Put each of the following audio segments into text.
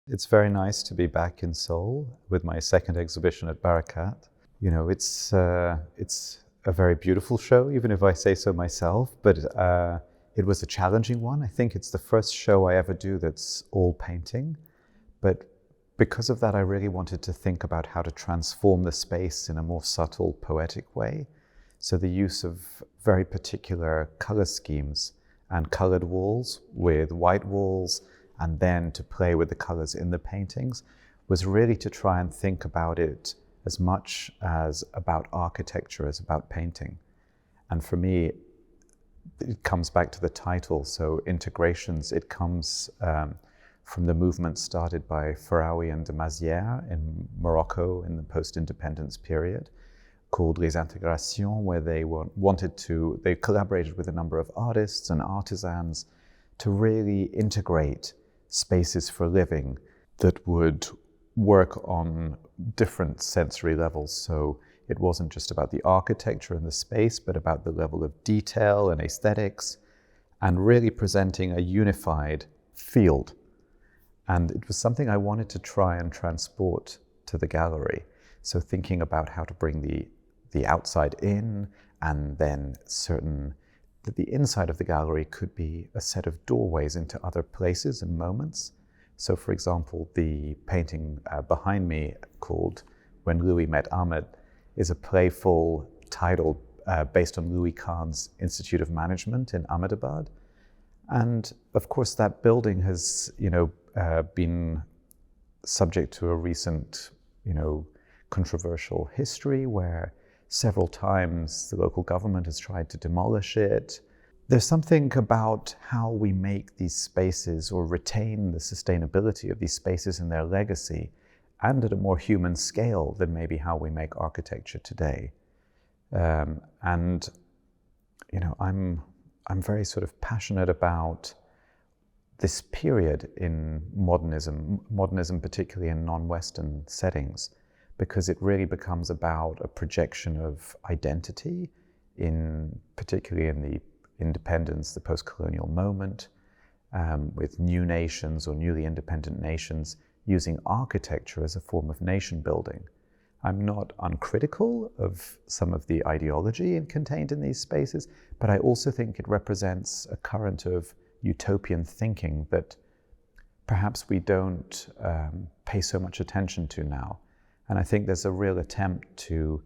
It's very nice to be back in Seoul with my second exhibition at Barakat. You know, it's a very beautiful show, even if I say so myself, but it was a challenging one. I think it's the first show I ever do that's all painting, but because of that, I really wanted to think about how to transform the space in a more subtle, poetic way. So the use of very particular color schemes and colored walls with white walls, and then to play with the colors in the paintings, was really to try and think about it as much as about architecture as about painting. And for me, it comes back to the title. So integrations, it comes from the movement started by Faraoui and de Mazières in Morocco in the post-independence period, called Les Intégrations, where they collaborated with a number of artists and artisans to really integrate spaces for living that would work on different sensory levels. So it wasn't just about the architecture and the space, but about the level of detail and aesthetics, and really presenting a unified field. And it was something I wanted to try and transport to the gallery. So thinking about how to bring the outside in, and then that the inside of the gallery could be a set of doorways into other places and moments. So for example, the painting behind me called When Louis Met Ahmed is a playful title based on Louis Kahn's Institute of Management in Ahmedabad. And of course that building has, been subject to a recent, controversial history where several times the local government has tried to demolish it. There's something about how we make these spaces or retain the sustainability of these spaces and their legacy, and at a more human scale than maybe how we make architecture today. I'm very sort of passionate about this period in modernism particularly in non-Western settings, because it really becomes about a projection of identity, particularly in the independence, the post-colonial moment, with new nations or newly independent nations using architecture as a form of nation building. I'm not uncritical of some of the ideology contained in these spaces, but I also think it represents a current of utopian thinking that perhaps we don't pay so much attention to now. And I think there's a real attempt to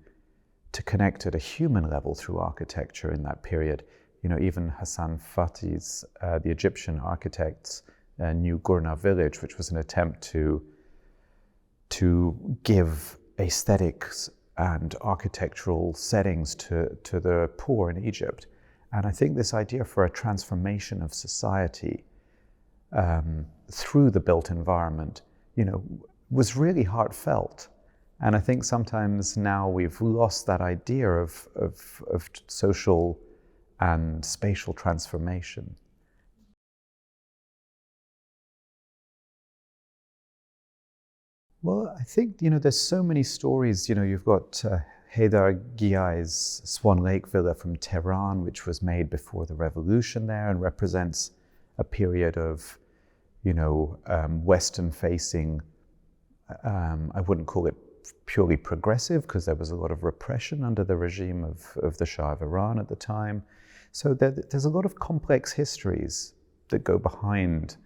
connect at a human level through architecture in that period. Even Hassan Fatih's, the Egyptian architect's new Gurna village, which was an attempt to give aesthetics and architectural settings to the poor in Egypt. And I think this idea for a transformation of society through the built environment, was really heartfelt. And I think sometimes now we've lost that idea of social and spatial transformation. Well, I think, there's so many stories. You've got Heydar Giyai's Swan Lake Villa from Tehran, which was made before the revolution there and represents a period of, Western-facing, I wouldn't call it purely progressive, because there was a lot of repression under the regime of the Shah of Iran at the time. So there's a lot of complex histories that go behind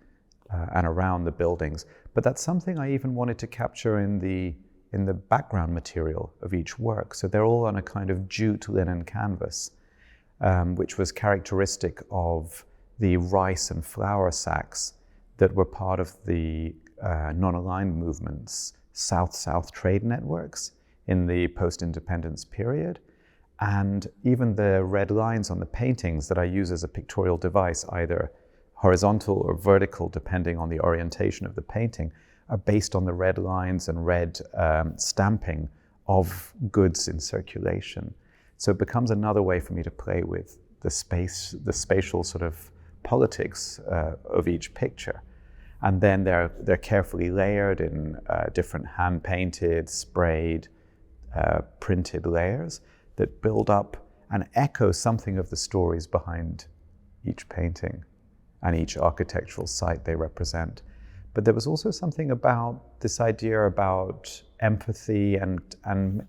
and around the buildings. But that's something I even wanted to capture in the background material of each work. So they're all on a kind of jute linen canvas, which was characteristic of the rice and flour sacks that were part of the non-aligned movements, South-South trade networks in the post-independence period. And even the red lines on the paintings that I use as a pictorial device, either horizontal or vertical, depending on the orientation of the painting, are based on the red lines and red stamping of goods in circulation. So it becomes another way for me to play with the spatial sort of politics of each picture. And then they're carefully layered in different hand-painted, sprayed, printed layers that build up and echo something of the stories behind each painting and each architectural site they represent. But there was also something about this idea about empathy and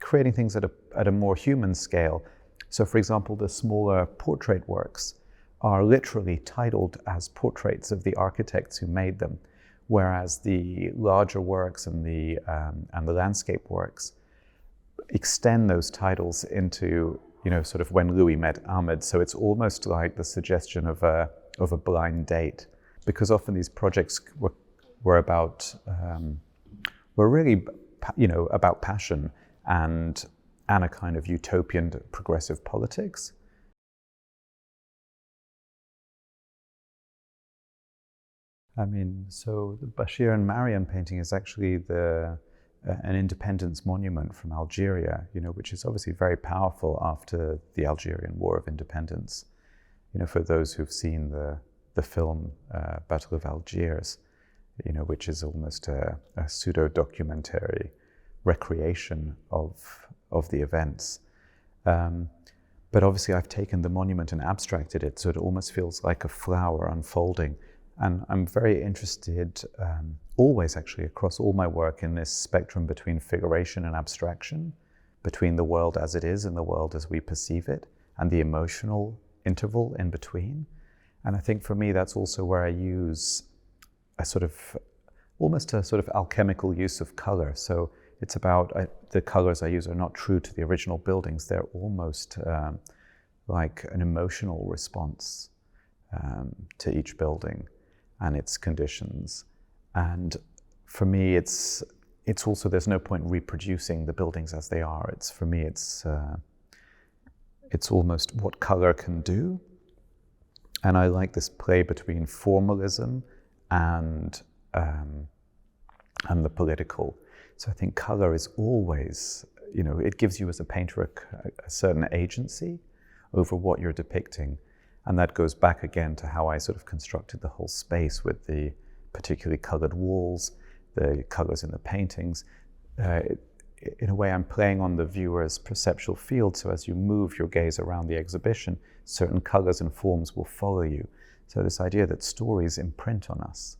creating things at a more human scale. So for example, the smaller portrait works are literally titled as portraits of the architects who made them, whereas the larger works and the landscape works extend those titles into, sort of when Louis met Ahmed. So it's almost like the suggestion of a blind date, because often these projects were about were really, about passion and a kind of utopian progressive politics. I mean, so the Bashir and Mariam painting is actually an independence monument from Algeria, which is obviously very powerful after the Algerian War of Independence. For those who've seen the film Battle of Algiers, which is almost a pseudo-documentary recreation of the events. But obviously I've taken the monument and abstracted it, so it almost feels like a flower unfolding. And I'm very interested, always actually across all my work, in this spectrum between figuration and abstraction, between the world as it is and the world as we perceive it, and the emotional interval in between. And I think for me, that's also where I use almost a sort of alchemical use of color. So it's about, the colors I use are not true to the original buildings. They're almost like an emotional response to each building and its conditions. And for me, it's also, there's no point reproducing the buildings as they are. For me, it's almost what color can do. And I like this play between formalism and the political. So I think color is always, it gives you as a painter a certain agency over what you're depicting. And that goes back again to how I sort of constructed the whole space with the particularly colored walls, the colors in the paintings. In a way, I'm playing on the viewer's perceptual field, so as you move your gaze around the exhibition, certain colors and forms will follow you. So this idea that stories imprint on us.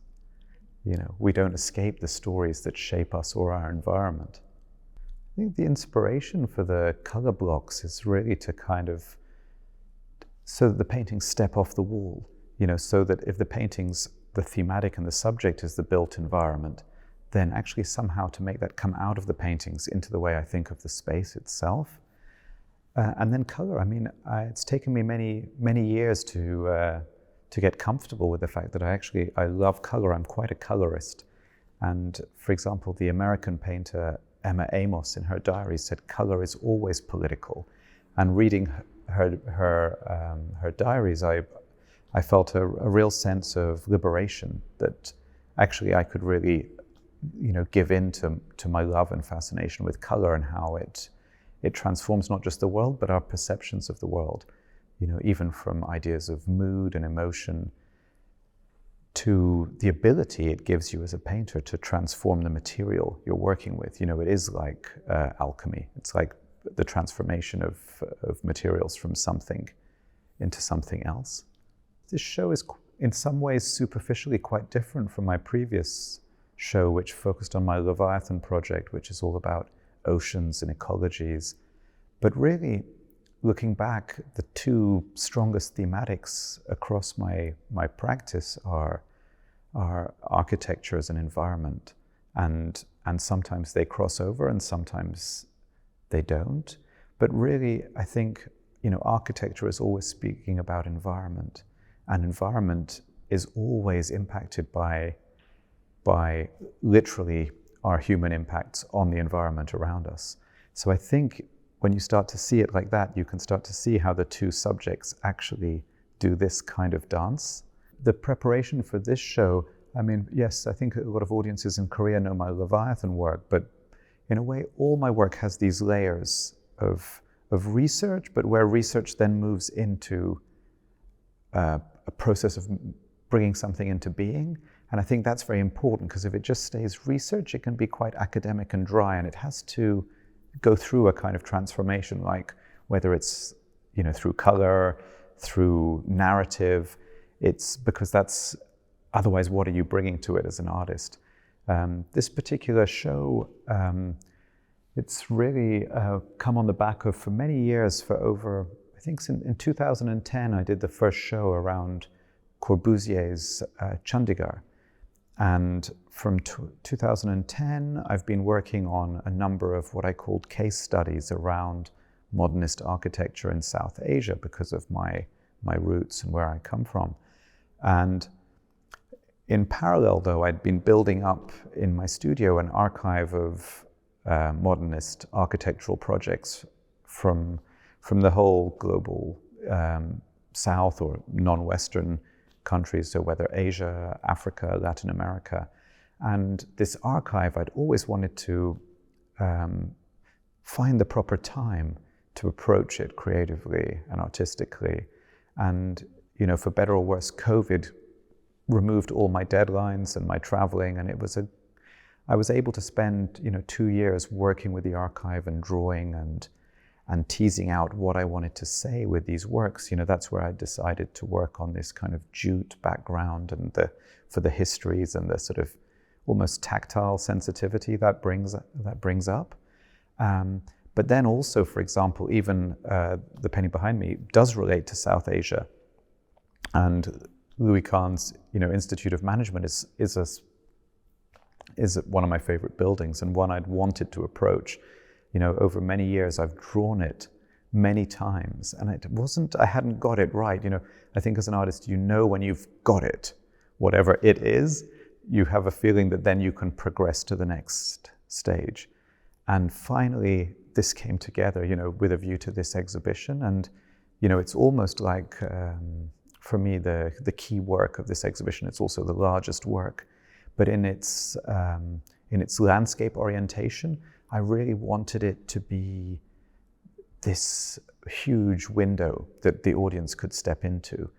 We don't escape the stories that shape us or our environment. I think the inspiration for the color blocks is really to kind of, so that the paintings step off the wall, so that if the paintings, the thematic and the subject is the built environment, then actually somehow to make that come out of the paintings into the way I think of the space itself. And then color, it's taken me many years to get comfortable with the fact that I love color. I'm quite a colorist. And for example, the American painter Emma Amos in her diary said color is always political. And reading her diaries, I felt a real sense of liberation, that actually I could really, give in to my love and fascination with color and how it transforms not just the world, but our perceptions of the world. Even from ideas of mood and emotion to the ability it gives you as a painter to transform the material you're working with. It is like alchemy. It's like the transformation of materials from something into something else. This show is in some ways superficially quite different from my previous show, which focused on my Leviathan project, which is all about oceans and ecologies. But really, looking back, the two strongest thematics across my practice are architecture as an environment, and sometimes they cross over and sometimes they don't. But really, I think, architecture is always speaking about environment, and environment is always impacted by literally our human impacts on the environment around us. So I think when you start to see it like that, you can start to see how the two subjects actually do this kind of dance. The preparation for this show, yes, I think a lot of audiences in Korea know my Leviathan work, but in a way, all my work has these layers of research, but where research then moves into a process of bringing something into being. And I think that's very important, because if it just stays research, it can be quite academic and dry, and it has to go through a kind of transformation, like whether it's through color, through narrative. It's because otherwise, what are you bringing to it as an artist? This particular show, it's really come on the back of, for many years, for over, I think in 2010, I did the first show around Corbusier's Chandigarh. And from 2010, I've been working on a number of what I called case studies around modernist architecture in South Asia because of my roots and where I come from. And in parallel, though, I'd been building up in my studio an archive of modernist architectural projects from the whole global South or non-Western countries, so whether Asia, Africa, Latin America. And this archive, I'd always wanted to find the proper time to approach it creatively and artistically. And, you know, for better or worse, COVID removed all my deadlines and my traveling, and I was able to spend, you know, 2 years working with the archive and drawing and teasing out what I wanted to say with these works. You know, that's where I decided to work on this kind of jute background and for the histories and the sort of almost tactile sensitivity that brings up. But then also, for example, even the painting behind me does relate to South Asia. And Louis Kahn's, you know, Institute of Management is one of my favorite buildings and one I'd wanted to approach. You know, over many years, I've drawn it many times, and I hadn't got it right. You know, I think as an artist, you know when you've got it, whatever it is, you have a feeling that then you can progress to the next stage. And finally, this came together, you know, with a view to this exhibition. And, you know, it's almost like, for me, the key work of this exhibition, it's also the largest work, but in its landscape orientation, I really wanted it to be this huge window that the audience could step into.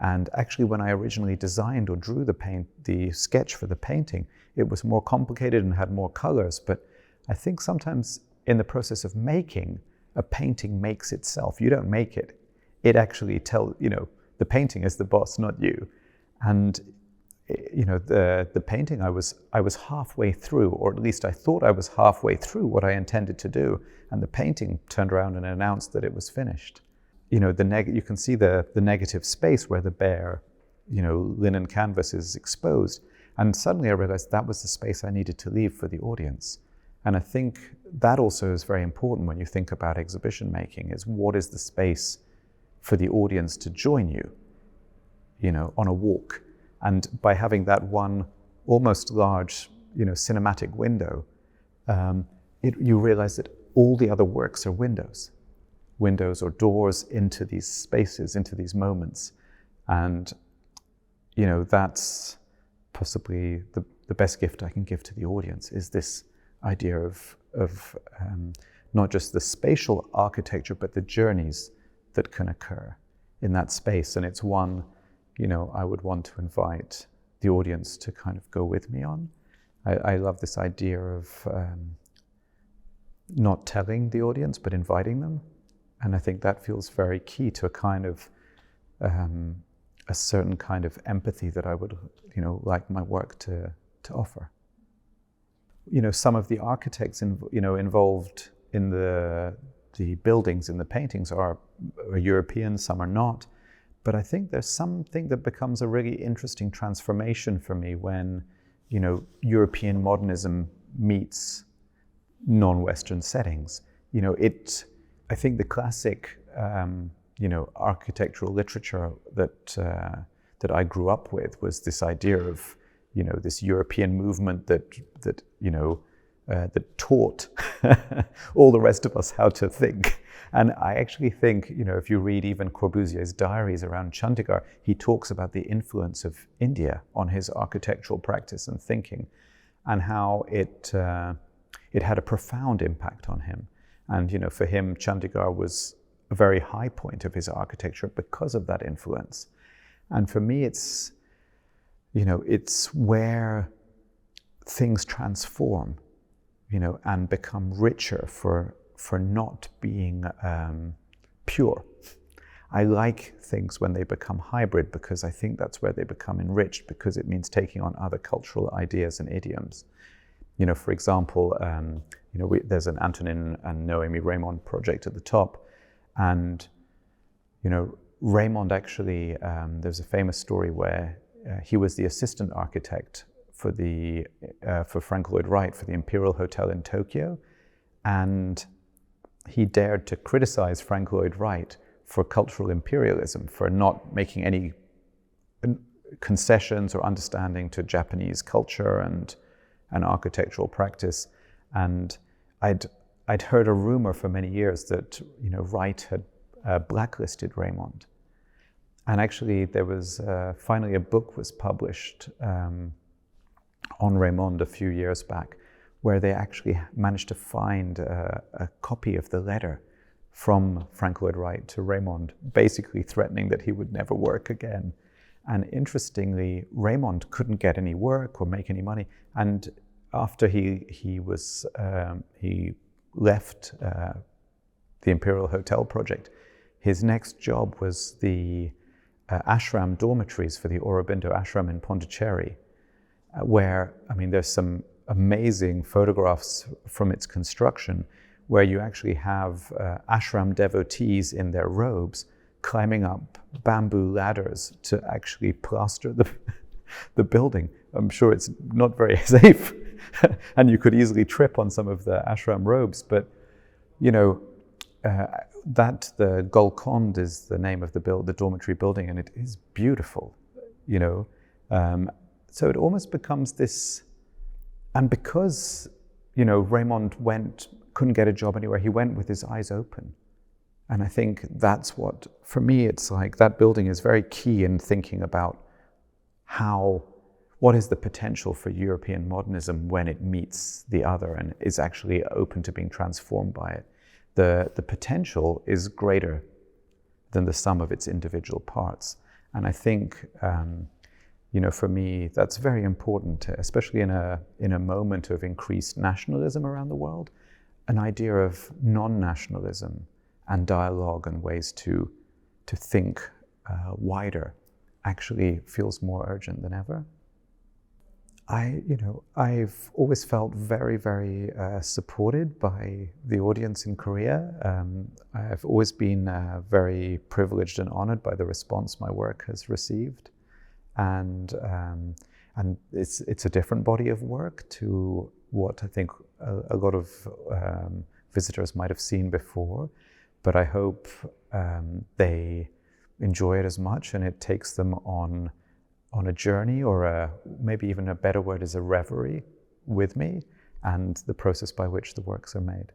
And actually, when I originally designed or drew the sketch for the painting, it was more complicated and had more colors. But I think sometimes in the process of making, a painting makes itself. You don't make it. It actually you know, the painting is the boss, not you. And you know, the painting, I was halfway through, or at least I thought I was halfway through what I intended to do, and the painting turned around and announced that it was finished. You know, you can see the negative space where the bare, you know, linen canvas is exposed, and suddenly I realized that was the space I needed to leave for the audience. And I think that also is very important when you think about exhibition making, is what is the space for the audience to join you know, on a walk. And by having that one almost large, you know, cinematic window, you realize that all the other works are windows or doors into these spaces, into these moments. And, you know, that's possibly the best gift I can give to the audience, is this idea of not just the spatial architecture, but the journeys that can occur in that space. And it's one, you know, I would want to invite the audience to kind of go with me on. I love this idea of not telling the audience, but inviting them. And I think that feels very key to a kind of, a certain kind of empathy that I would, you know, like my work to offer. You know, some of the architects, involved in the buildings, in the paintings are European, some are not. But I think there's something that becomes a really interesting transformation for me when, you know, European modernism meets non-Western settings. You know, I think the classic, you know, architectural literature that I grew up with was this idea of, you know, this European movement that you know, that taught all the rest of us how to think. And I actually think, you know, if you read even Corbusier's diaries around Chandigarh, he talks about the influence of India on his architectural practice and thinking, and how it had a profound impact on him. And, you know, for him, Chandigarh was a very high point of his architecture because of that influence. And for me, it's, you know, it's where things transform, you know, and become richer for not being pure. I like things when they become hybrid because I think that's where they become enriched, because it means taking on other cultural ideas and idioms. You know, for example, there's an Antonin and Noémie Raymond project at the top, and you know, Raymond actually, there's a famous story where he was the assistant architect for Frank Lloyd Wright for the Imperial Hotel in Tokyo, and he dared to criticize Frank Lloyd Wright for cultural imperialism, for not making any concessions or understanding to Japanese culture and architectural practice. And I'd heard a rumor for many years that, you know, Wright had blacklisted Raymond. And actually there was finally a book was published on Raymond a few years back, where they actually managed to find a copy of the letter from Frank Lloyd Wright to Raymond, basically threatening that he would never work again. And interestingly, Raymond couldn't get any work or make any money. And after he left the Imperial Hotel project, his next job was the ashram dormitories for the Aurobindo ashram in Pondicherry, where, I mean, there's some amazing photographs from its construction, where you actually have ashram devotees in their robes climbing up bamboo ladders to actually plaster the building. I'm sure it's not very safe, and you could easily trip on some of the ashram robes, but you know, the Golconde is the name of the dormitory building, and it is beautiful, you know. So it almost becomes this, and because, you know, Raymond couldn't get a job anywhere, he went with his eyes open. And I think that's what, for me, it's like that building is very key in thinking about what is the potential for European modernism when it meets the other and is actually open to being transformed by it. The potential is greater than the sum of its individual parts. And I think, you know, for me, that's very important, especially in a moment of increased nationalism around the world. An idea of non-nationalism and dialogue and ways to think wider actually feels more urgent than ever. I've always felt very, very supported by the audience in Korea. I've always been very privileged and honored by the response my work has received. And it's a different body of work to what I think a lot of visitors might have seen before, but I hope they enjoy it as much, and it takes them on a journey, or maybe even a better word is a reverie with me and the process by which the works are made.